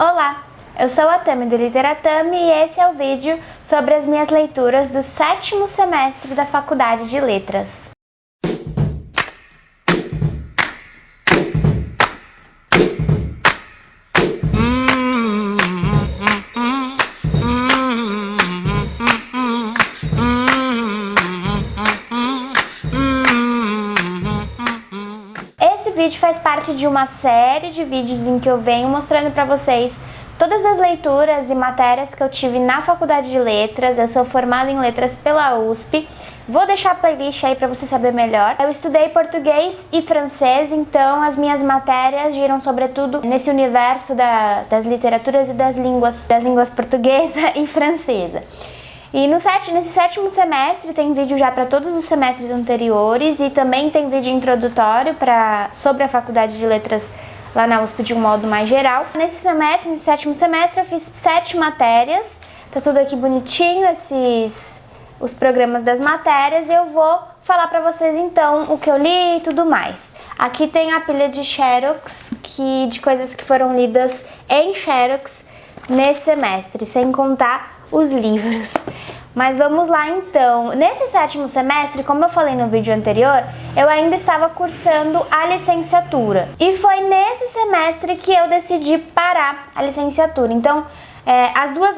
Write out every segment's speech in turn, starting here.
Olá, eu sou a Tami do Literatami e esse é o vídeo sobre as minhas leituras do 7º semestre da Faculdade de Letras. Esse vídeo faz parte de uma série de vídeos em que eu venho mostrando para vocês todas as leituras e matérias que eu tive na Faculdade de Letras. Eu sou formada em Letras pela USP. Vou deixar a playlist aí para você saber melhor. Eu estudei português e francês, então as minhas matérias giram sobretudo nesse universo das literaturas e das línguas portuguesa e francesa. E nesse 7º semestre tem vídeo já para todos os semestres anteriores e também tem vídeo introdutório sobre a Faculdade de Letras lá na USP de um modo mais geral. Nesse 7º semestre eu fiz 7 matérias, tá tudo aqui bonitinho, os programas das matérias, e eu vou falar para vocês então o que eu li e tudo mais. Aqui tem a pilha de xerox, de coisas que foram lidas em xerox nesse semestre, sem contar os livros. Mas vamos lá então. Nesse 7º semestre, como eu falei no vídeo anterior, eu ainda estava cursando a licenciatura. E foi nesse semestre que eu decidi parar a licenciatura. Então,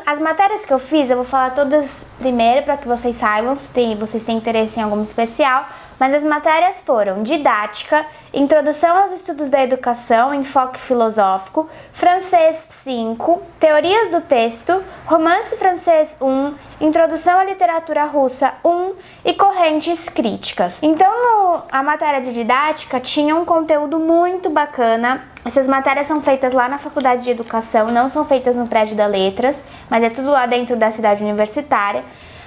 as matérias que eu fiz, eu vou falar todas primeiro para que vocês saibam se vocês têm interesse em alguma especial. Mas as matérias foram Didática, Introdução aos Estudos da Educação, Enfoque Filosófico, Francês 5, Teorias do Texto, Romance Francês 1, Introdução à Literatura Russa 1 e Correntes Críticas. Então, a matéria de Didática tinha um conteúdo muito bacana. Essas matérias são feitas lá na Faculdade de Educação, não são feitas no prédio da Letras, mas é tudo lá dentro da cidade universitária.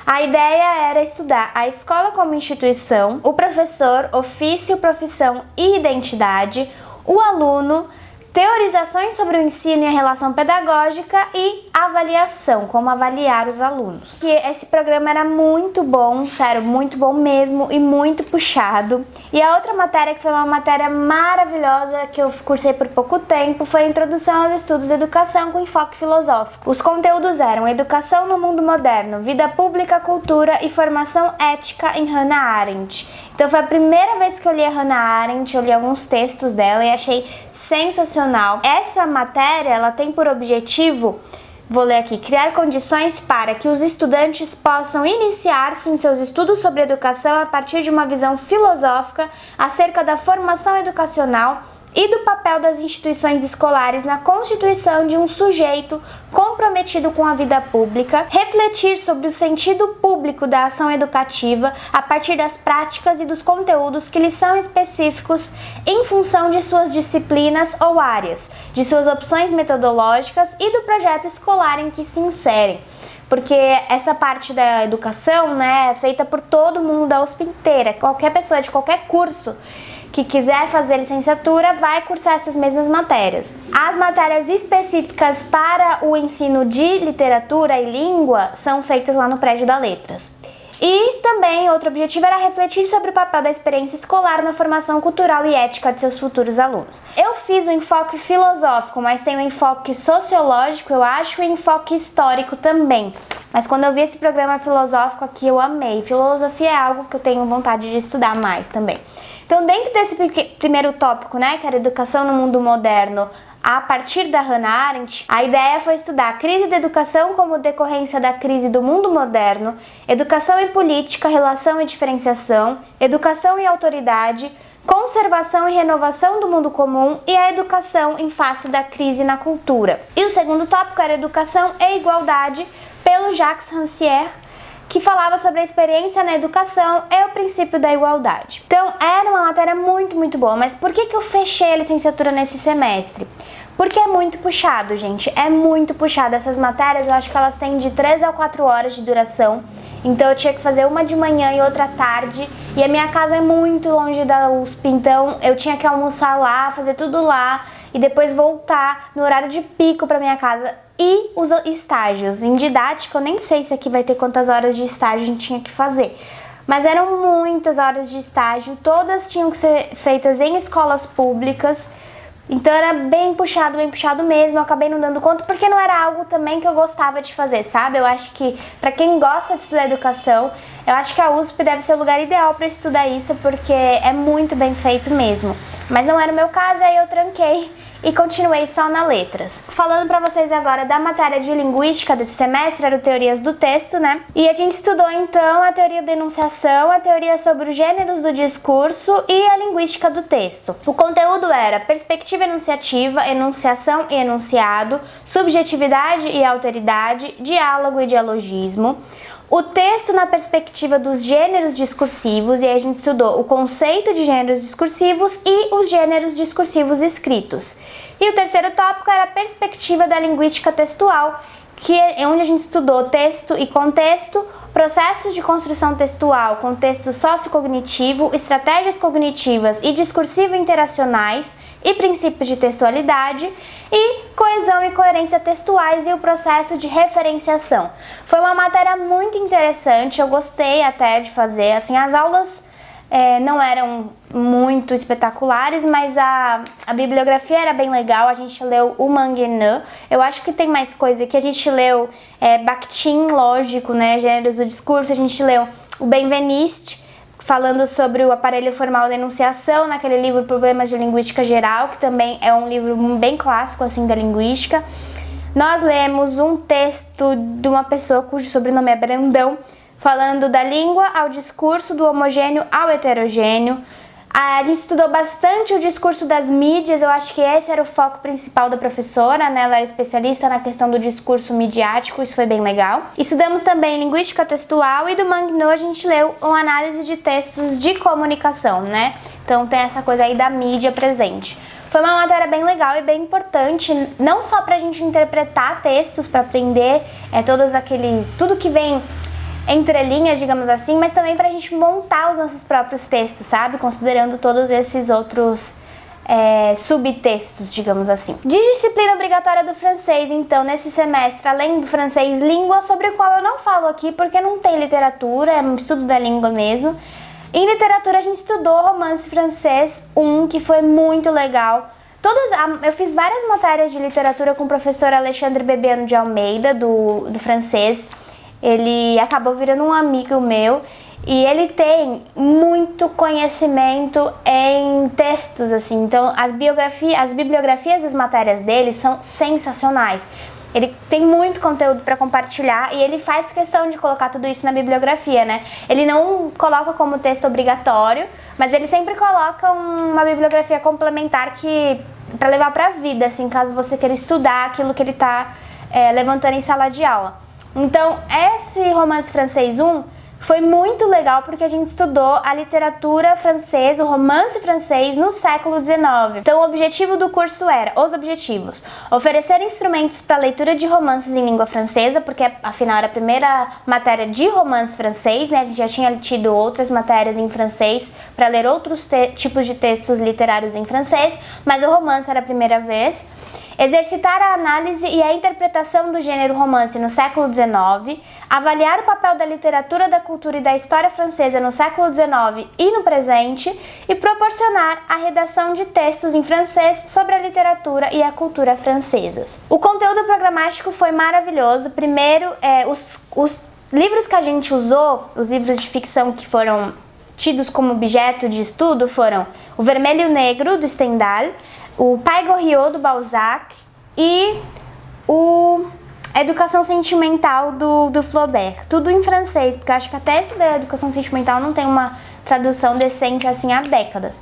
A ideia era estudar a escola como instituição, o professor, ofício, profissão e identidade, o aluno, teorizações sobre o ensino e a relação pedagógica e avaliação, como avaliar os alunos. Que esse programa era muito bom, sério, muito bom mesmo e muito puxado. E a outra matéria, que foi uma matéria maravilhosa que eu cursei por pouco tempo, foi a Introdução aos Estudos de Educação com Enfoque Filosófico. Os conteúdos eram Educação no Mundo Moderno, Vida Pública, Cultura e Formação Ética em Hannah Arendt. Então foi a primeira vez que eu li a Hannah Arendt, eu li alguns textos dela e achei sensacional. Essa matéria, ela tem por objetivo, vou ler aqui, criar condições para que os estudantes possam iniciar-se em seus estudos sobre educação a partir de uma visão filosófica acerca da formação educacional e do papel das instituições escolares na constituição de um sujeito comprometido com a vida pública, refletir sobre o sentido público da ação educativa a partir das práticas e dos conteúdos que lhes são específicos em função de suas disciplinas ou áreas, de suas opções metodológicas e do projeto escolar em que se inserem. Porque essa parte da educação, né, é feita por todo mundo da USP inteira. Qualquer pessoa de qualquer curso que quiser fazer licenciatura vai cursar essas mesmas matérias. As matérias específicas para o ensino de literatura e língua são feitas lá no prédio da Letras. E também outro objetivo era refletir sobre o papel da experiência escolar na formação cultural e ética de seus futuros alunos. Eu fiz o enfoque filosófico, mas tem o enfoque sociológico, eu acho, e o enfoque histórico também. Mas quando eu vi esse programa filosófico aqui, eu amei. Filosofia é algo que eu tenho vontade de estudar mais também. Então, dentro desse primeiro tópico, né, que era Educação no Mundo Moderno, a partir da Hannah Arendt, a ideia foi estudar a crise da educação como decorrência da crise do mundo moderno, educação e política, relação e diferenciação, educação e autoridade, conservação e renovação do mundo comum e a educação em face da crise na cultura. E o segundo tópico era Educação e Igualdade, pelo Jacques Rancière, que falava sobre a experiência na educação e o princípio da igualdade. Então, era uma matéria muito, muito boa. Mas por que eu fechei a licenciatura nesse semestre? Porque é muito puxado, gente. É muito puxado. Essas matérias, eu acho que elas têm de 3 a 4 horas de duração. Então, eu tinha que fazer uma de manhã e outra à tarde. E a minha casa é muito longe da USP, então eu tinha que almoçar lá, fazer tudo lá e depois voltar no horário de pico para minha casa. E os estágios. Em didática, eu nem sei se aqui vai ter quantas horas de estágio a gente tinha que fazer. Mas eram muitas horas de estágio, todas tinham que ser feitas em escolas públicas. Então era bem puxado mesmo. Eu acabei não dando conta porque não era algo também que eu gostava de fazer, sabe? Eu acho que pra quem gosta de estudar educação, eu acho que a USP deve ser o lugar ideal pra estudar isso, porque é muito bem feito mesmo. Mas não era o meu caso, aí eu tranquei e continuei só na letras. Falando pra vocês agora da matéria de linguística desse semestre, era o teorias do texto, né? E a gente estudou então a teoria da enunciação, a teoria sobre os gêneros do discurso e a linguística do texto. O conteúdo era perspectiva enunciativa, enunciação e enunciado, subjetividade e alteridade, diálogo e dialogismo. O texto na perspectiva dos gêneros discursivos, e aí a gente estudou o conceito de gêneros discursivos e os gêneros discursivos escritos. E o terceiro tópico era a perspectiva da linguística textual, que é onde a gente estudou texto e contexto, processos de construção textual, contexto sociocognitivo, estratégias cognitivas e discursivo-interacionais e princípios de textualidade, e coesão e coerência textuais e o processo de referenciação. Foi uma matéria muito interessante, eu gostei até de fazer, assim, as aulas não eram muito espetaculares, mas a bibliografia era bem legal. A gente leu o Manguenã, eu acho que tem mais coisa que a gente leu, Bakhtin, lógico, né, gêneros do discurso, a gente leu o Benveniste, falando sobre o aparelho formal da enunciação, naquele livro Problemas de Linguística Geral, que também é um livro bem clássico assim da linguística. Nós lemos um texto de uma pessoa cujo sobrenome é Brandão, falando da língua ao discurso, do homogêneo ao heterogêneo. A gente estudou bastante o discurso das mídias, eu acho que esse era o foco principal da professora, né? Ela era especialista na questão do discurso midiático, isso foi bem legal. Estudamos também linguística textual e do Manguenã a gente leu uma análise de textos de comunicação, né? Então tem essa coisa aí da mídia presente. Foi uma matéria bem legal e bem importante, não só pra gente interpretar textos, pra aprender tudo que vem entre linhas, digamos assim, mas também pra gente montar os nossos próprios textos, sabe? Considerando todos esses outros subtextos, digamos assim. De disciplina obrigatória do francês, então, nesse semestre, além do francês língua, sobre o qual eu não falo aqui porque não tem literatura, é um estudo da língua mesmo. Em literatura a gente estudou romance francês 1, que foi muito legal. Eu fiz várias matérias de literatura com o professor Alexandre Bebiano de Almeida, do francês. Ele acabou virando um amigo meu e ele tem muito conhecimento em textos, assim. Então, as bibliografias das matérias dele são sensacionais. Ele tem muito conteúdo para compartilhar e ele faz questão de colocar tudo isso na bibliografia, né? Ele não coloca como texto obrigatório, mas ele sempre coloca uma bibliografia complementar para levar para a vida, assim, caso você queira estudar aquilo que ele está levantando em sala de aula. Então, esse romance francês 1 foi muito legal porque a gente estudou a literatura francesa, o romance francês no século XIX. Então, o objetivo do curso era, os objetivos, oferecer instrumentos para leitura de romances em língua francesa, porque afinal era a primeira matéria de romance francês, né? A gente já tinha tido outras matérias em francês para ler outros tipos de textos literários em francês, mas o romance era a primeira vez. Exercitar a análise e a interpretação do gênero romance no século XIX, avaliar o papel da literatura, da cultura e da história francesa no século XIX e no presente, e proporcionar a redação de textos em francês sobre a literatura e a cultura francesas. O conteúdo programático foi maravilhoso. Primeiro, os livros que a gente usou, os livros de ficção que foram tidos como objeto de estudo foram O Vermelho e o Negro, do Stendhal, o Pai Goriot, do Balzac, e a Educação Sentimental, do Flaubert. Tudo em francês, porque eu acho que até esse da Educação Sentimental não tem uma tradução decente assim há décadas.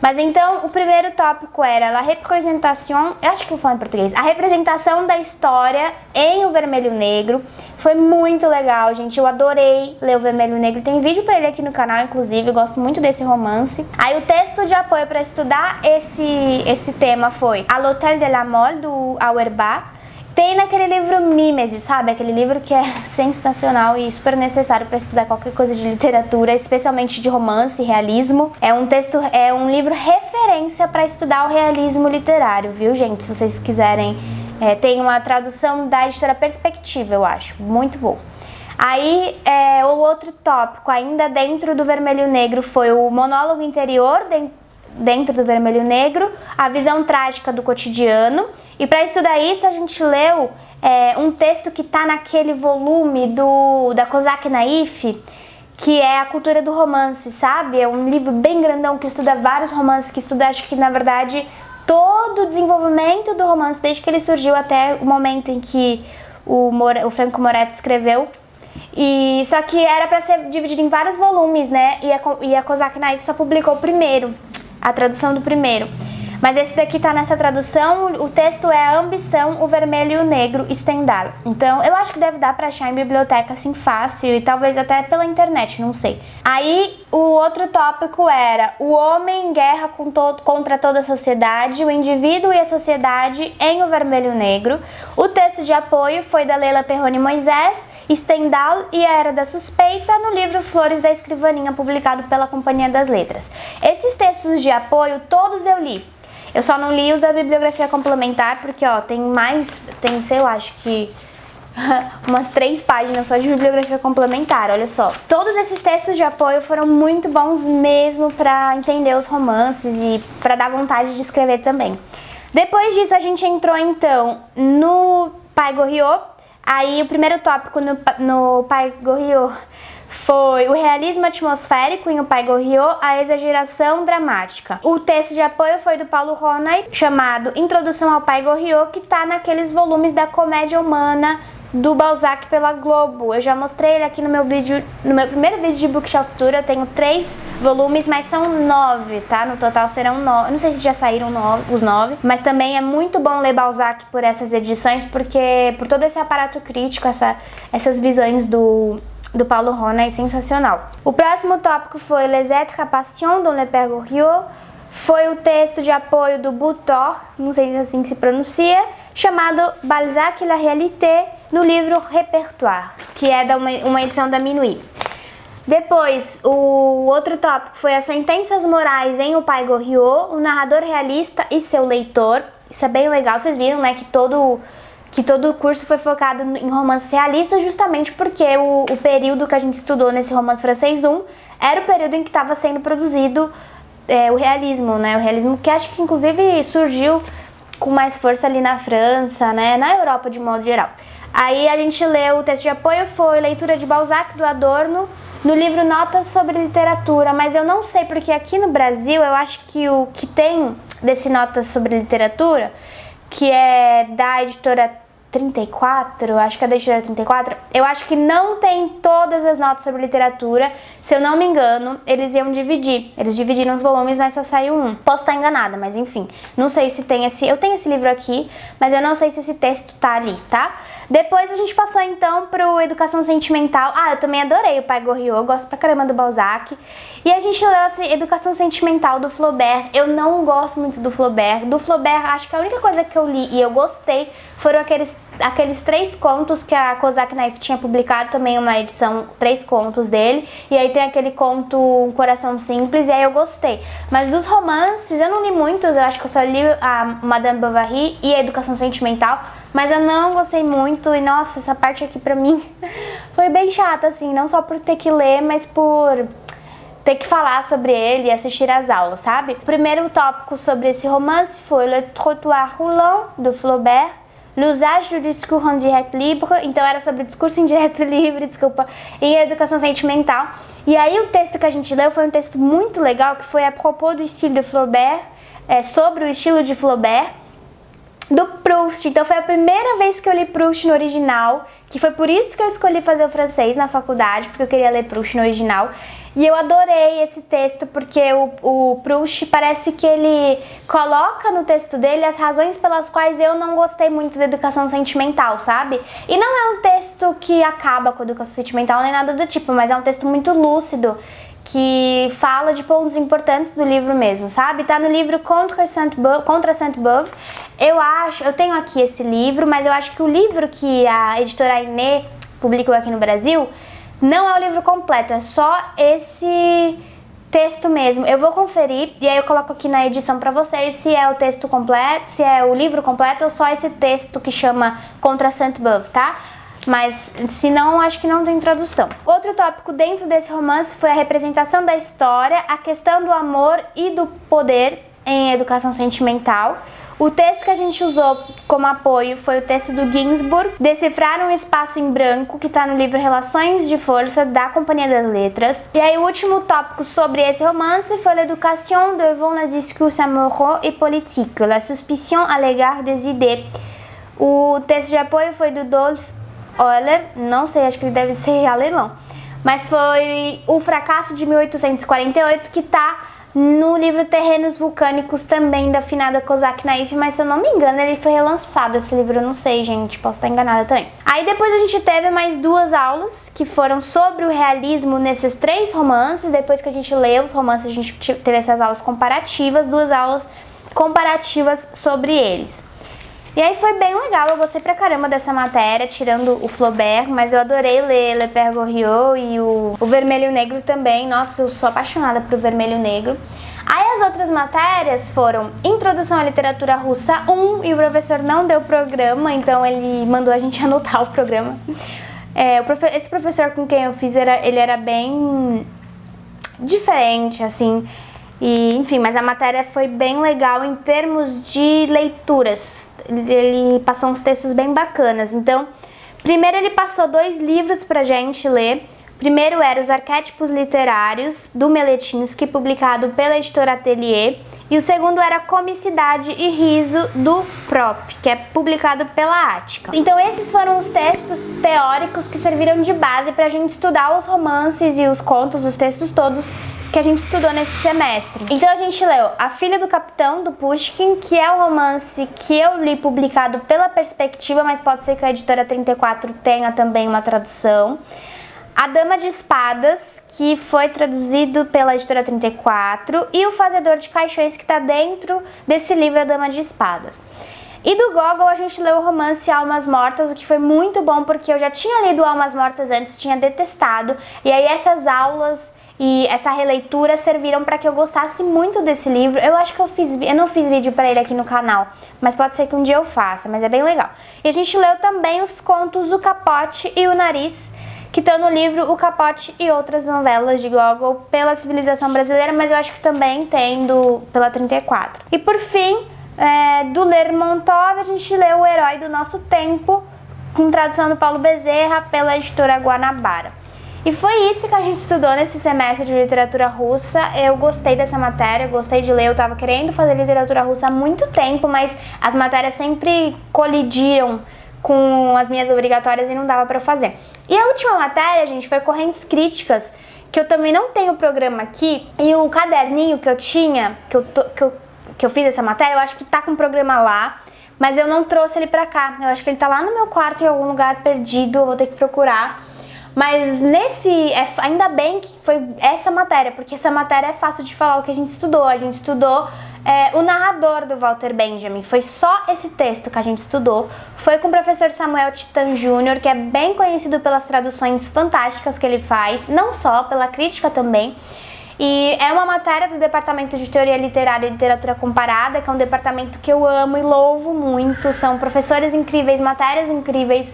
Mas então, o primeiro tópico era la representação, eu acho que eu falo em português, a representação da história em O Vermelho e o Negro. Foi muito legal, gente, eu adorei ler O Vermelho e o Negro, tem vídeo pra ele aqui no canal, inclusive, eu gosto muito desse romance. Aí o texto de apoio para estudar esse tema foi A l'Hôtel de la Mole, do Auerbach. Tem naquele livro Mimesis, sabe? Aquele livro que é sensacional e super necessário para estudar qualquer coisa de literatura, especialmente de romance e realismo. É um livro referência para estudar o realismo literário, viu, gente? Se vocês quiserem, tem uma tradução da editora Perspectiva, eu acho. Muito bom. Aí, o outro tópico, ainda dentro do Vermelho e Negro, foi o monólogo interior dentro do Vermelho e Negro, a visão trágica do cotidiano. E para estudar isso, a gente leu um texto que está naquele volume da Kozak Naif, que é a cultura do romance, sabe? É um livro bem grandão que estuda vários romances, que estuda, acho que na verdade, todo o desenvolvimento do romance, desde que ele surgiu até o momento em que o Franco Moretti escreveu. E só que era para ser dividido em vários volumes, né? E a Kozak Naif só publicou o primeiro, a tradução do primeiro. Mas esse daqui tá nessa tradução, o texto é A Ambição, o Vermelho e o Negro, Stendhal. Então, eu acho que deve dar pra achar em biblioteca assim fácil e talvez até pela internet, não sei. Aí, o outro tópico era o homem em guerra contra toda a sociedade, o indivíduo e a sociedade em O Vermelho e o Negro. O texto de apoio foi da Leila Perrone Moisés, Stendhal e a Era da Suspeita, no livro Flores da Escrivaninha, publicado pela Companhia das Letras. Esses textos de apoio, todos eu li. Eu só não li os da bibliografia complementar, porque, ó, tem, sei lá, acho que umas 3 páginas só de bibliografia complementar, olha só. Todos esses textos de apoio foram muito bons mesmo pra entender os romances e pra dar vontade de escrever também. Depois disso, a gente entrou, então, no Pai Goriot. Aí, o primeiro tópico no Pai Goriot foi o realismo atmosférico em O Pai Goriot, a exageração dramática. O texto de apoio foi do Paulo Ronay, chamado Introdução ao Pai Goriot, que está naqueles volumes da Comédia Humana do Balzac pela Globo. Eu já mostrei ele aqui no meu primeiro vídeo de Bookshelf Tour. Eu tenho 3 volumes, mas são 9, tá? No total serão 9. Não sei se já saíram os 9, mas também é muito bom ler Balzac por essas edições, porque por todo esse aparato crítico, essas visões do Paulo Ronay, sensacional. O próximo tópico foi Les Êtres à Passion, dans le Père Goriot. Foi o texto de apoio do Butor, não sei se é assim que se pronuncia, chamado Balzac et la réalité, no livro Répertoire, que é uma edição da Minuit. Depois, o outro tópico foi as sentenças morais em O Pai Goriot, o narrador realista e seu leitor. Isso é bem legal, vocês viram, né, que todo o curso foi focado em romance realista, justamente porque o período que a gente estudou nesse romance francês 1 era o período em que estava sendo produzido o realismo, né? O realismo que acho que inclusive surgiu com mais força ali na França, né? Na Europa de modo geral. Aí a gente leu o texto de apoio, foi leitura de Balzac, do Adorno, no livro Notas sobre Literatura, mas eu não sei porque aqui no Brasil eu acho que o que tem desse Notas sobre Literatura, que é da editora 34, acho que é da editora 34, eu acho que não tem todas as notas sobre literatura. Se eu não me engano, eles iam dividir. Eles dividiram os volumes, mas só saiu um. Posso estar enganada, mas enfim. Não sei se tem eu tenho esse livro aqui, mas eu não sei se esse texto tá ali, tá? Depois a gente passou então pro Educação Sentimental. Eu também adorei o Pai Goriot, gosto pra caramba do Balzac. E a gente leu assim, Educação Sentimental do Flaubert. Eu não gosto muito do Flaubert. Do Flaubert, acho que a única coisa que eu li e eu gostei foram aqueles 3 contos que a Kozak Naif tinha publicado, também uma edição, 3 contos dele. E aí tem aquele conto Um Coração Simples, e aí eu gostei. Mas dos romances, eu não li muitos, eu acho que eu só li a Madame Bovary e a Educação Sentimental. Mas eu não gostei muito e, nossa, essa parte aqui pra mim foi bem chata, assim. Não só por ter que ler, mas por ter que falar sobre ele e assistir às aulas, sabe? O primeiro tópico sobre esse romance foi Le Trottoir Roulant, do Flaubert. L'usage du discours en direct libre, então era sobre discurso em direto livre, e educação sentimental. E aí o texto que a gente leu foi um texto muito legal, que foi a propos do estilo de Flaubert, sobre o estilo de Flaubert, do Proust. Então foi a primeira vez que eu li Proust no original, que foi por isso que eu escolhi fazer o francês na faculdade, porque eu queria ler Proust no original. E eu adorei esse texto, porque o Proust parece que ele coloca no texto dele as razões pelas quais eu não gostei muito da educação sentimental, sabe? E não é um texto que acaba com a educação sentimental nem nada do tipo, mas é um texto muito lúcido, que fala de pontos importantes do livro mesmo, sabe? Tá no livro Contra Sainte-Beuve. Eu tenho aqui esse livro, mas eu acho que o livro que a editora Aimé publicou aqui no Brasil não é o livro completo, é só esse texto mesmo. Eu vou conferir e aí eu coloco aqui na edição pra vocês se é o texto completo, se é o livro completo ou só esse texto que chama Contra Sainte-Beuve, tá? mas se não, acho que não tem tradução. Outro tópico dentro desse romance foi a representação da história, a questão do amor e do poder em educação sentimental. O texto que a gente usou como apoio foi o texto do Ginsburg, Decifrar um Espaço em Branco, que está no livro Relações de Força, da Companhia das Letras. E aí o último tópico sobre esse romance foi l'éducation devant le discours amoureux et politique, la suspicion à l'égard des idées. O texto de apoio foi do Dolf Euler, não sei, acho que ele deve ser alemão, mas foi O Fracasso de 1848, que está no livro Terrenos Vulcânicos, também da finada Kozak Naif, mas se eu não me engano ele foi relançado, esse livro, eu não sei, gente, posso estar enganada também. Aí depois a gente teve mais 2 aulas que foram sobre o realismo nesses 3 romances. Depois que a gente leu os romances, a gente teve essas aulas comparativas, 2 aulas comparativas sobre eles. E aí foi bem legal, eu gostei pra caramba dessa matéria, tirando o Flaubert, mas eu adorei ler Le Père Goriot e o Vermelho e o Negro também. Nossa, eu sou apaixonada por Vermelho e Negro. Aí as outras matérias foram Introdução à Literatura Russa 1, e o professor não deu programa, então ele mandou a gente anotar o programa. Esse professor com quem eu fiz, ele era bem diferente, assim, e, enfim, mas a matéria foi bem legal em termos de leituras. Ele passou uns textos bem bacanas. Então, primeiro ele passou 2 livros pra gente ler. Primeiro era Os Arquétipos Literários, do Meletinsky, publicado pela editora Atelier. E o segundo era Comicidade e Riso, do Prop, que é publicado pela Ática. Então esses foram os textos teóricos que serviram de base pra gente estudar os romances e os contos, os textos todos que a gente estudou nesse semestre. Então a gente leu A Filha do Capitão, do Pushkin, que é um romance que eu li publicado pela Perspectiva, mas pode ser que a editora 34 tenha também uma tradução. A Dama de Espadas, que foi traduzido pela editora 34, e O Fazedor de Caixões, que está dentro desse livro, A Dama de Espadas. E do Gogol a gente leu o romance Almas Mortas, o que foi muito bom, porque eu já tinha lido Almas Mortas antes, tinha detestado, e aí essas aulas e essa releitura serviram para que eu gostasse muito desse livro. Eu acho que eu não fiz vídeo para ele aqui no canal, mas pode ser que um dia eu faça, mas é bem legal. E a gente leu também os contos O Capote e o Nariz, que estão no livro O Capote e Outras Novelas de Gogol, pela Civilização Brasileira, mas eu acho que também tem pela 34. E por fim, do Lermontov, a gente leu O Herói do Nosso Tempo, com tradução do Paulo Bezerra, pela editora Guanabara. E foi isso que a gente estudou nesse semestre de literatura russa. Eu gostei dessa matéria, gostei de ler. Eu tava querendo fazer literatura russa há muito tempo, mas as matérias sempre colidiam com as minhas obrigatórias e não dava pra eu fazer. E a última matéria, gente, foi Correntes Críticas, que eu também não tenho o programa aqui. E o caderninho que eu tinha, que eu fiz essa matéria, eu acho que tá com o programa lá, mas eu não trouxe ele pra cá. Eu acho que ele tá lá no meu quarto em algum lugar perdido, eu vou ter que procurar. Mas ainda bem que foi essa matéria, porque essa matéria é fácil de falar o que a gente estudou. A gente estudou o narrador do Walter Benjamin, foi só esse texto que a gente estudou. Foi com o professor Samuel Titan Jr., que é bem conhecido pelas traduções fantásticas que ele faz, não só, pela crítica também. E é uma matéria do Departamento de Teoria Literária e Literatura Comparada, que é um departamento que eu amo e louvo muito. São professores incríveis, matérias incríveis.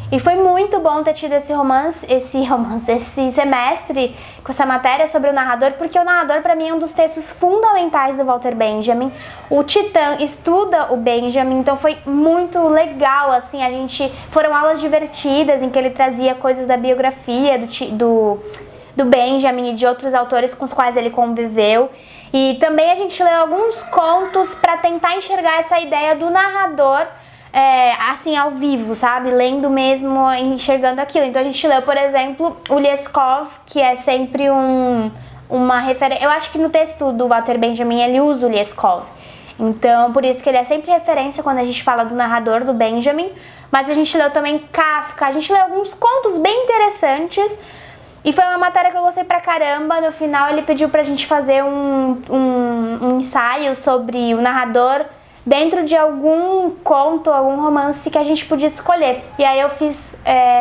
E foi muito bom ter tido esse semestre com essa matéria sobre o narrador, porque o narrador para mim é um dos textos fundamentais do Walter Benjamin. O Titan estuda o Benjamin, então foi muito legal, assim, foram aulas divertidas em que ele trazia coisas da biografia do Benjamin e de outros autores com os quais ele conviveu. E também a gente leu alguns contos para tentar enxergar essa ideia do narrador assim, ao vivo, sabe? Lendo mesmo, enxergando aquilo. Então a gente leu, por exemplo, o Lieskov, que é sempre uma referência. Eu acho que no texto do Walter Benjamin ele usa o Lieskov. Então, por isso que ele é sempre referência quando a gente fala do narrador, do Benjamin. Mas a gente leu também Kafka, a gente leu alguns contos bem interessantes. E foi uma matéria que eu gostei pra caramba. No final ele pediu pra gente fazer um ensaio sobre o narrador dentro de algum conto, algum romance que a gente podia escolher. E aí eu fiz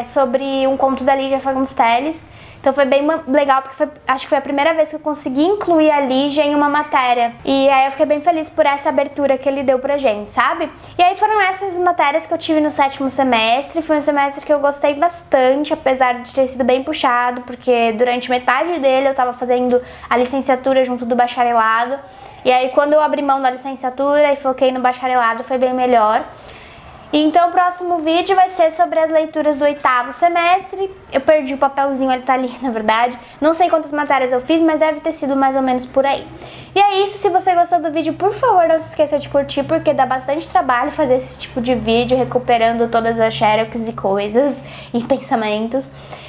sobre um conto da Lígia Fagundes Telles, Então foi bem legal, porque acho que foi a primeira vez que eu consegui incluir a Lígia em uma matéria. E aí eu fiquei bem feliz por essa abertura que ele deu pra gente, sabe? E aí foram essas matérias que eu tive no 7º semestre. Foi um semestre que eu gostei bastante, apesar de ter sido bem puxado, porque durante metade dele eu tava fazendo a licenciatura junto do bacharelado. E aí quando eu abri mão da licenciatura e foquei no bacharelado, foi bem melhor. Então o próximo vídeo vai ser sobre as leituras do 8º semestre. Eu perdi o papelzinho, ele tá ali, na verdade. Não sei quantas matérias eu fiz, mas deve ter sido mais ou menos por aí. E é isso, se você gostou do vídeo, por favor, não se esqueça de curtir, porque dá bastante trabalho fazer esse tipo de vídeo, recuperando todas as xerox e coisas e pensamentos.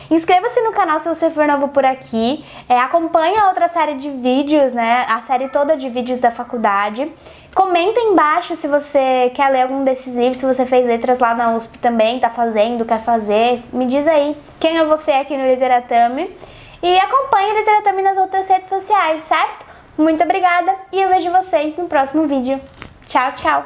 Inscreva-se no canal se você for novo por aqui, acompanhe a outra série de vídeos, né, a série toda de vídeos da faculdade. Comenta embaixo se você quer ler algum desses livros, se você fez letras lá na USP também, tá fazendo, quer fazer. Me diz aí quem é você aqui no Literatame. E acompanhe o Literatame nas outras redes sociais, certo? Muito obrigada e eu vejo vocês no próximo vídeo. Tchau, tchau!